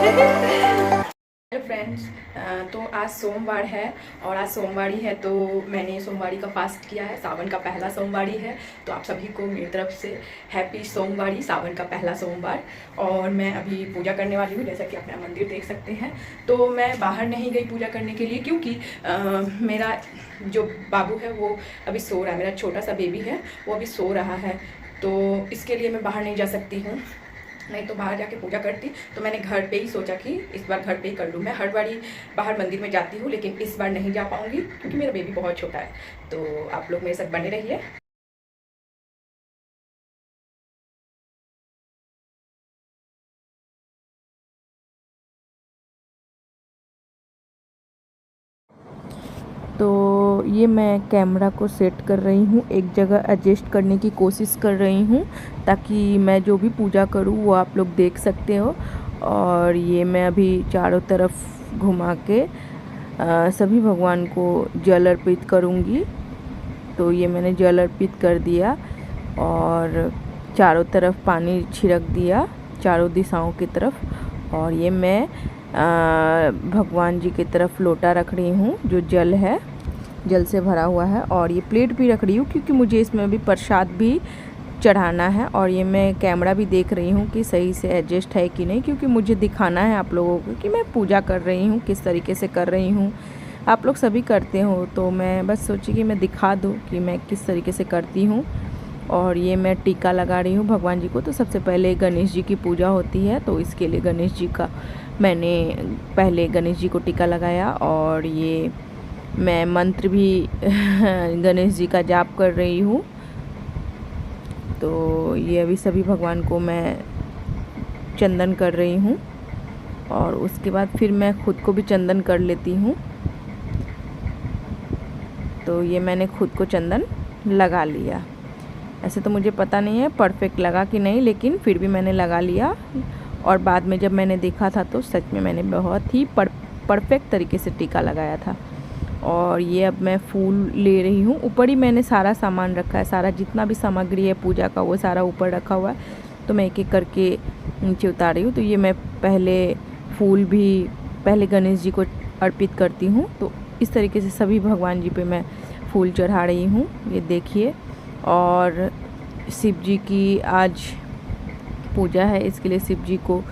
Hello friends, तो आज सोमवार है और आज सोमवारी है तो मैंने सोमवारी का फास्ट किया है। सावन का पहला सोमवारी है तो आप सभी को मेरी तरफ से हैप्पी सोमवारी, सावन का पहला सोमवार। और मैं अभी पूजा करने वाली हूँ, जैसा कि अपना मंदिर देख सकते हैं। तो मैं बाहर नहीं गई पूजा करने के लिए क्योंकि मेरा जो बाबू है वो अभी सो रहा है। मेरा छोटा सा बेबी है वो अभी सो रहा है, तो इसके लिए मैं बाहर नहीं जा सकती हूँ। नहीं तो बाहर जाके पूजा करती। तो मैंने घर पे ही सोचा कि इस बार घर पे ही कर लूँ। मैं हर बारी बाहर मंदिर में जाती हूँ, लेकिन इस बार नहीं जा पाऊँगी क्योंकि मेरा बेबी बहुत छोटा है। तो आप लोग मेरे साथ बने रहिए। तो ये मैं कैमरा को सेट कर रही हूँ, एक जगह एडजस्ट करने की कोशिश कर रही हूँ ताकि मैं जो भी पूजा करूँ वो आप लोग देख सकते हो। और ये मैं अभी चारों तरफ घुमा के सभी भगवान को जल अर्पित करूँगी। तो ये मैंने जल अर्पित कर दिया और चारों तरफ पानी छिड़क दिया, चारों दिशाओं की तरफ। और ये मैं भगवान जी की तरफ लोटा रख रही हूँ जो जल है, जल से भरा हुआ है। और ये प्लेट भी रख रही हूँ क्योंकि मुझे इसमें भी प्रसाद भी चढ़ाना है। और ये मैं कैमरा भी देख रही हूँ कि सही से एडजस्ट है कि नहीं, क्योंकि मुझे दिखाना है आप लोगों को कि मैं पूजा कर रही हूँ, किस तरीके से कर रही हूँ। आप लोग सभी करते हो तो मैं बस सोची कि मैं दिखा दूँ कि मैं किस तरीके से करती हूँ। और ये मैं टीका लगा रही हूँ भगवान जी को। तो सबसे पहले गणेश जी की पूजा होती है, तो इसके लिए गणेश जी का मैंने पहले गणेश जी को टीका लगाया। और ये मैं मंत्र भी गणेश जी का जाप कर रही हूँ। तो ये अभी सभी भगवान को मैं चंदन कर रही हूँ और उसके बाद फिर मैं खुद को भी चंदन कर लेती हूँ। तो ये मैंने खुद को चंदन लगा लिया। ऐसे तो मुझे पता नहीं है परफेक्ट लगा कि नहीं, लेकिन फिर भी मैंने लगा लिया। और बाद में जब मैंने देखा था तो सच में मैंने बहुत ही परफेक्ट तरीके से टीका लगाया था। और ये अब मैं फूल ले रही हूँ। ऊपर ही मैंने सारा सामान रखा है, सारा जितना भी सामग्री है पूजा का वो सारा ऊपर रखा हुआ है। तो मैं एक एक करके नीचे उतार रही हूँ। तो ये मैं पहले गणेश जी को अर्पित करती हूँ। तो इस तरीके से सभी भगवान जी पे मैं फूल चढ़ा रही हूँ, ये देखिए। और शिव जी की आज पूजा है, इसके लिए शिव जी को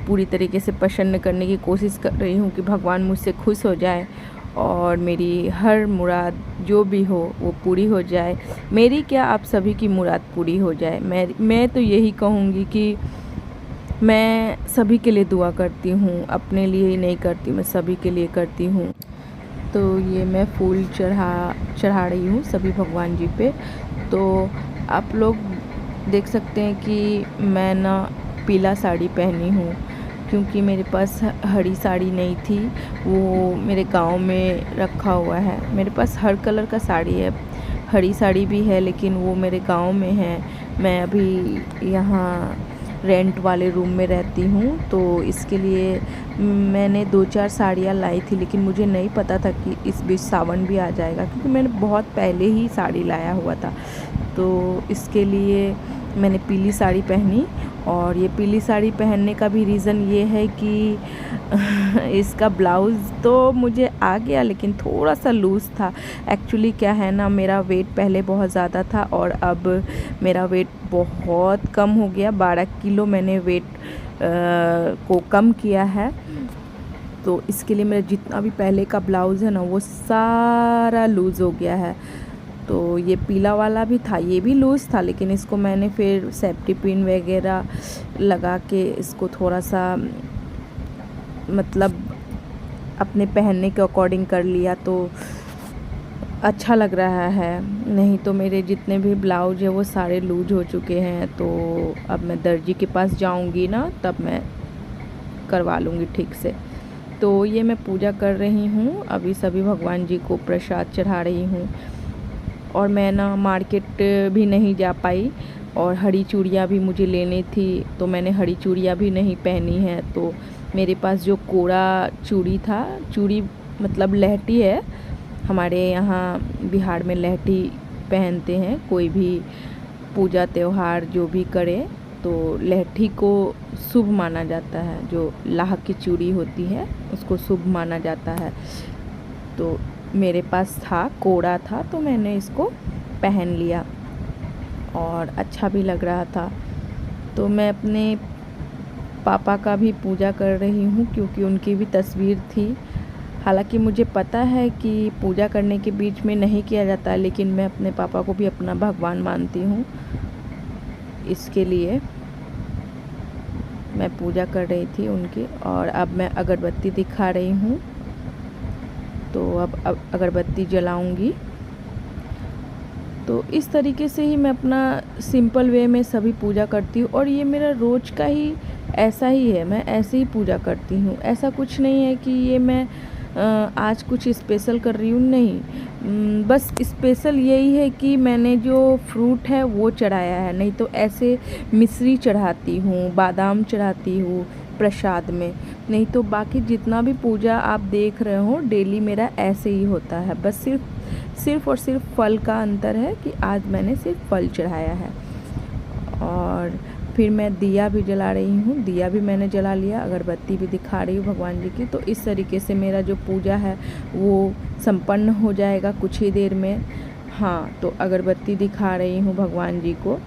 पूरी तरीके से प्रसन्न करने की कोशिश कर रही हूँ कि भगवान मुझसे खुश हो जाए और मेरी हर मुराद जो भी हो वो पूरी हो जाए। मेरी क्या, आप सभी की मुराद पूरी हो जाए। मैं तो यही कहूँगी कि मैं सभी के लिए दुआ करती हूँ, अपने लिए ही नहीं करती, मैं सभी के लिए करती हूँ। तो ये मैं फूल चढ़ा रही हूँ सभी भगवान जी पे। तो आप लोग देख सकते हैं कि मैं ना पीला साड़ी पहनी हूँ क्योंकि मेरे पास हरी साड़ी नहीं थी, वो मेरे गांव में रखा हुआ है। मेरे पास हर कलर का साड़ी है, हरी साड़ी भी है, लेकिन वो मेरे गांव में है। मैं अभी यहाँ रेंट वाले रूम में रहती हूँ, तो इसके लिए मैंने 2-4 साड़ियाँ लाई थी, लेकिन मुझे नहीं पता था कि इस बीच सावन भी आ जाएगा, क्योंकि मैंने बहुत पहले ही साड़ी लाया हुआ था। तो इसके लिए मैंने पीली साड़ी पहनी। और ये पीली साड़ी पहनने का भी रीज़न ये है कि इसका ब्लाउज़ तो मुझे आ गया, लेकिन थोड़ा सा लूज़ था। एक्चुअली क्या है ना, मेरा वेट पहले बहुत ज़्यादा था और अब मेरा वेट बहुत कम हो गया। 12 किलो मैंने वेट को कम किया है। तो इसके लिए मेरा जितना भी पहले का ब्लाउज़ है ना वो सारा लूज़ हो गया है। तो ये पीला वाला भी था, ये भी लूज़ था, लेकिन इसको मैंने फिर सेफ्टी पिन वगैरह लगा के इसको थोड़ा सा मतलब अपने पहनने के अकॉर्डिंग कर लिया, तो अच्छा लग रहा है। नहीं तो मेरे जितने भी ब्लाउज है वो सारे लूज हो चुके हैं। तो अब मैं दर्जी के पास जाऊंगी ना, तब मैं करवा लूँगी ठीक से। तो ये मैं पूजा कर रही हूँ, अभी सभी भगवान जी को प्रसाद चढ़ा रही हूँ। और मैं ना मार्केट भी नहीं जा पाई और हरी चूड़ियाँ भी मुझे लेनी थी, तो मैंने हरी चूड़ियाँ भी नहीं पहनी है। तो मेरे पास जो कोड़ा चूड़ी मतलब लहठी है, हमारे यहाँ बिहार में लहठी पहनते हैं, कोई भी पूजा त्यौहार जो भी करे तो लहठी को शुभ माना जाता है, जो लाह की चूड़ी होती है उसको शुभ माना जाता है। तो मेरे पास था, कोड़ा था, तो मैंने इसको पहन लिया और अच्छा भी लग रहा था। तो मैं अपने पापा का भी पूजा कर रही हूँ क्योंकि उनकी भी तस्वीर थी। हालांकि मुझे पता है कि पूजा करने के बीच में नहीं किया जाता, लेकिन मैं अपने पापा को भी अपना भगवान मानती हूँ, इसके लिए मैं पूजा कर रही थी उनकी। और अब मैं अगरबत्ती दिखा रही हूँ, तो अब अगरबत्ती जलाऊंगी। तो इस तरीके से ही मैं अपना सिंपल वे में सभी पूजा करती हूँ और ये मेरा रोज़ का ही ऐसा ही है, मैं ऐसे ही पूजा करती हूँ। ऐसा कुछ नहीं है कि ये मैं आज कुछ स्पेशल कर रही हूँ, नहीं। बस स्पेशल यही है कि मैंने जो फ्रूट है वो चढ़ाया है, नहीं तो ऐसे मिश्री चढ़ाती हूँ, बादाम चढ़ाती हूँ प्रसाद में। नहीं तो बाकी जितना भी पूजा आप देख रहे हो डेली मेरा ऐसे ही होता है। बस सिर्फ और सिर्फ फल का अंतर है कि आज मैंने सिर्फ फल चढ़ाया है। और फिर मैं दिया भी जला रही हूँ, दिया भी मैंने जला लिया, अगरबत्ती भी दिखा रही हूँ भगवान जी की। तो इस तरीके से मेरा जो पूजा है वो संपन्न हो जाएगा कुछ ही देर में। हाँ, तो अगरबत्ती दिखा रही हूँ भगवान जी को।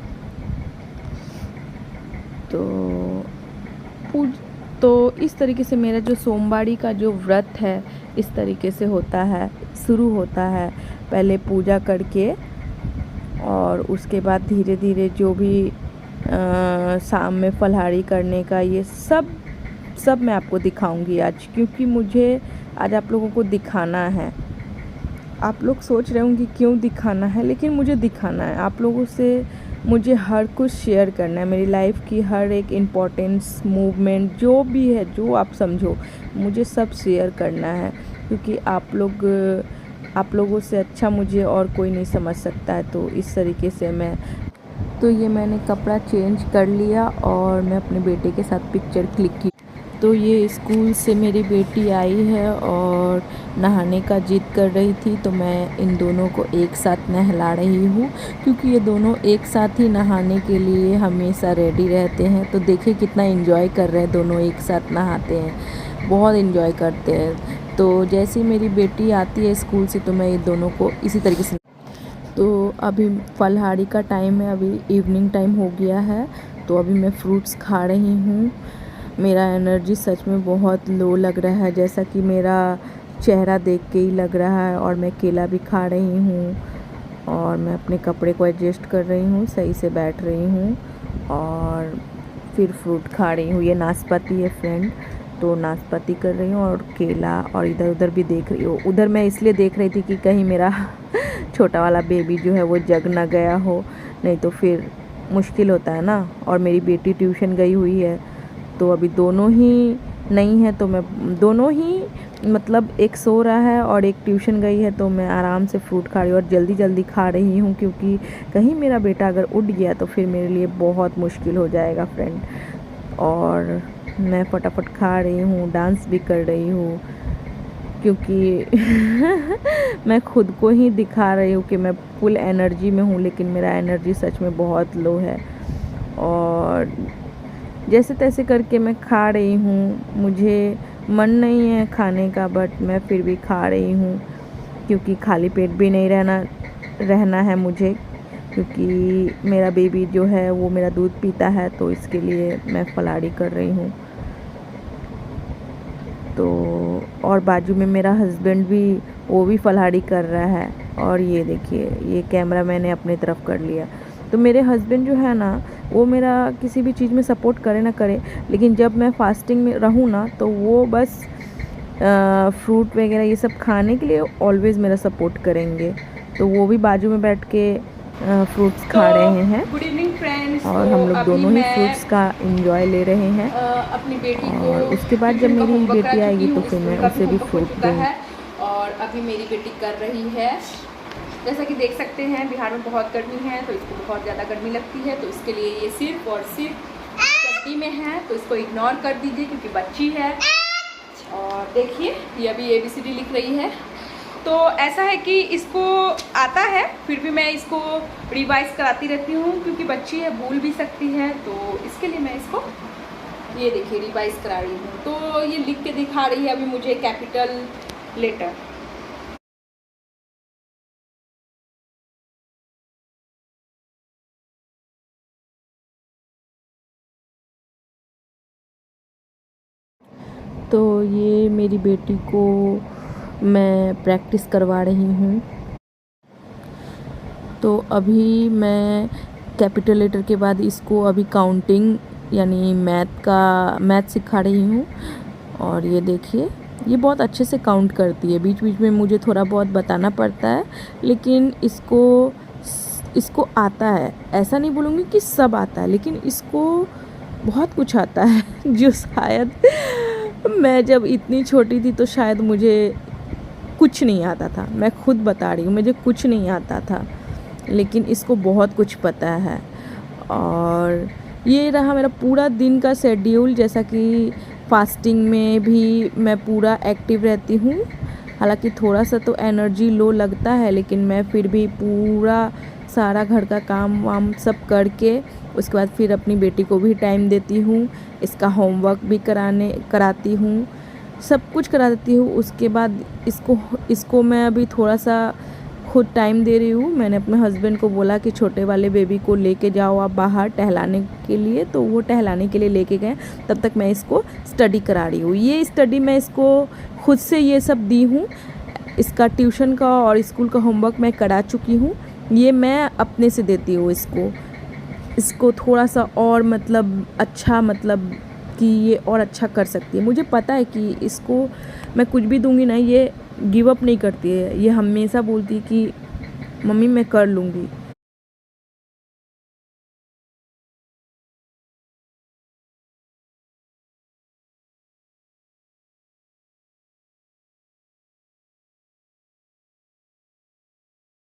तो इस तरीके से मेरा जो सोमवारी का जो व्रत है इस तरीके से होता है, शुरू होता है पहले पूजा करके, और उसके बाद धीरे धीरे जो भी शाम में फलाहारी करने का, ये सब मैं आपको दिखाऊंगी आज, क्योंकि मुझे आज आप लोगों को दिखाना है। आप लोग सोच रहे होंगे क्यों दिखाना है, लेकिन मुझे दिखाना है। आप लोगों से मुझे हर कुछ शेयर करना है, मेरी लाइफ की हर एक इम्पोर्टेंस मूवमेंट जो भी है, जो आप समझो, मुझे सब शेयर करना है, क्योंकि आप लोगों से अच्छा मुझे और कोई नहीं समझ सकता है। तो इस तरीके से तो ये मैंने कपड़ा चेंज कर लिया और मैं अपने बेटे के साथ पिक्चर क्लिक की। तो ये स्कूल से मेरी बेटी आई है और नहाने का जिद कर रही थी, तो मैं इन दोनों को एक साथ नहला रही हूँ, क्योंकि ये दोनों एक साथ ही नहाने के लिए हमेशा रेडी रहते हैं। तो देखिए कितना एंजॉय कर रहे हैं, दोनों एक साथ नहाते हैं, बहुत एंजॉय करते हैं। तो जैसे ही मेरी बेटी आती है स्कूल से तो मैं ये दोनों को इसी तरीके से। तो अभी फलाहारी का टाइम है, अभी इवनिंग टाइम हो गया है, तो अभी मैं फ्रूट्स खा रही हूँ। मेरा एनर्जी सच में बहुत लो लग रहा है, जैसा कि मेरा चेहरा देख के ही लग रहा है। और मैं केला भी खा रही हूँ और मैं अपने कपड़े को एडजस्ट कर रही हूँ, सही से बैठ रही हूँ और फिर फ्रूट खा रही हूँ। ये नाशपाती है फ्रेंड, तो नाशपाती कर रही हूँ और केला, और इधर उधर भी देख रही हूँ। उधर मैं इसलिए देख रही थी कि कहीं मेरा छोटा वाला बेबी जो है वो जग ना गया हो, नहीं तो फिर मुश्किल होता है ना। और मेरी बेटी ट्यूशन गई हुई है, तो अभी दोनों ही नहीं है, तो मैं दोनों ही मतलब एक सो रहा है और एक ट्यूशन गई है, तो मैं आराम से फ्रूट खा रही हूँ और जल्दी जल्दी खा रही हूँ, क्योंकि कहीं मेरा बेटा अगर उठ गया तो फिर मेरे लिए बहुत मुश्किल हो जाएगा फ्रेंड। और मैं फटाफट खा रही हूँ, डांस भी कर रही हूँ, क्योंकि मैं खुद को ही दिखा रही हूँ कि मैं फुल एनर्जी में हूँ, लेकिन मेरा एनर्जी सच में बहुत लो है। और जैसे तैसे करके मैं खा रही हूँ, मुझे मन नहीं है खाने का, बट मैं फिर भी खा रही हूँ, क्योंकि खाली पेट भी नहीं रहना है मुझे, क्योंकि मेरा बेबी जो है वो मेरा दूध पीता है, तो इसके लिए मैं फलाहारी कर रही हूँ। तो और बाजू में मेरा हस्बैंड भी, वो भी फलाहारी कर रहा है। और ये देखिए, ये कैमरा मैंने अपनी तरफ कर लिया। तो मेरे हस्बैंड जो है ना, वो मेरा किसी भी चीज़ में सपोर्ट करे ना करे, लेकिन जब मैं फास्टिंग में रहूँ ना, तो वो बस फ्रूट वगैरह ये सब खाने के लिए ऑलवेज़ मेरा सपोर्ट करेंगे। तो वो भी बाजू में बैठ के फ्रूट्स खा रहे हैं। Good evening friends. और हम लोग दोनों ही फ्रूट्स का एंजॉय ले रहे हैं। अपनी बेटी को, और उसके बाद जब मेरी बेटी आएगी तो फिर मैं उसे भी फ्रूट दूँगी। और अभी मेरी बेटी कर रही है, जैसा कि देख सकते हैं बिहार में बहुत गर्मी है, तो इसको बहुत ज़्यादा गर्मी लगती है, तो इसके लिए ये सिर्फ और सिर्फ सर्दी में है, तो इसको इग्नोर कर दीजिए क्योंकि बच्ची है। और देखिए ये अभी ABCD लिख रही है, तो ऐसा है कि इसको आता है, फिर भी मैं इसको रिवाइज कराती रहती हूँ क्योंकि बच्ची है, भूल भी सकती है, तो इसके लिए मैं इसको ये देखिए रिवाइज करा रही हूँ। तो ये लिख के दिखा रही है अभी मुझे कैपिटल लेटर। तो ये मेरी बेटी को मैं प्रैक्टिस करवा रही हूँ। तो अभी मैं कैपिटल लेटर के बाद इसको अभी काउंटिंग यानी मैथ सिखा रही हूँ। और ये देखिए, ये बहुत अच्छे से काउंट करती है। बीच बीच में मुझे थोड़ा बहुत बताना पड़ता है, लेकिन इसको आता है। ऐसा नहीं बोलूँगी कि सब आता है, लेकिन इसको बहुत कुछ आता है जो शायद मैं जब इतनी छोटी थी तो शायद मुझे कुछ नहीं आता था। मैं खुद बता रही हूँ, मुझे कुछ नहीं आता था, लेकिन इसको बहुत कुछ पता है। और ये रहा मेरा पूरा दिन का शेड्यूल। जैसा कि फास्टिंग में भी मैं पूरा एक्टिव रहती हूँ। हालांकि थोड़ा सा तो एनर्जी लो लगता है, लेकिन मैं फिर भी पूरा सारा घर का काम वाम सब करके उसके बाद फिर अपनी बेटी को भी टाइम देती हूँ। इसका होमवर्क भी कराती हूँ, सब कुछ करा देती हूँ। उसके बाद इसको मैं अभी थोड़ा सा खुद टाइम दे रही हूँ। मैंने अपने हस्बैंड को बोला कि छोटे वाले बेबी को लेके जाओ आप बाहर टहलाने के लिए, तो वो टहलाने के लिए लेके गए। तब तक मैं इसको स्टडी करा रही हूँ। ये स्टडी मैं इसको खुद से ये सब दी हूँ। इसका ट्यूशन का और स्कूल का होमवर्क मैं करा चुकी हूँ। ये मैं अपने से देती हूँ इसको थोड़ा सा और मतलब अच्छा, मतलब कि ये और अच्छा कर सकती है। मुझे पता है कि इसको मैं कुछ भी दूंगी ना, ये गिव अप नहीं करती है। ये हमेशा बोलती है कि मम्मी मैं कर लूँगी।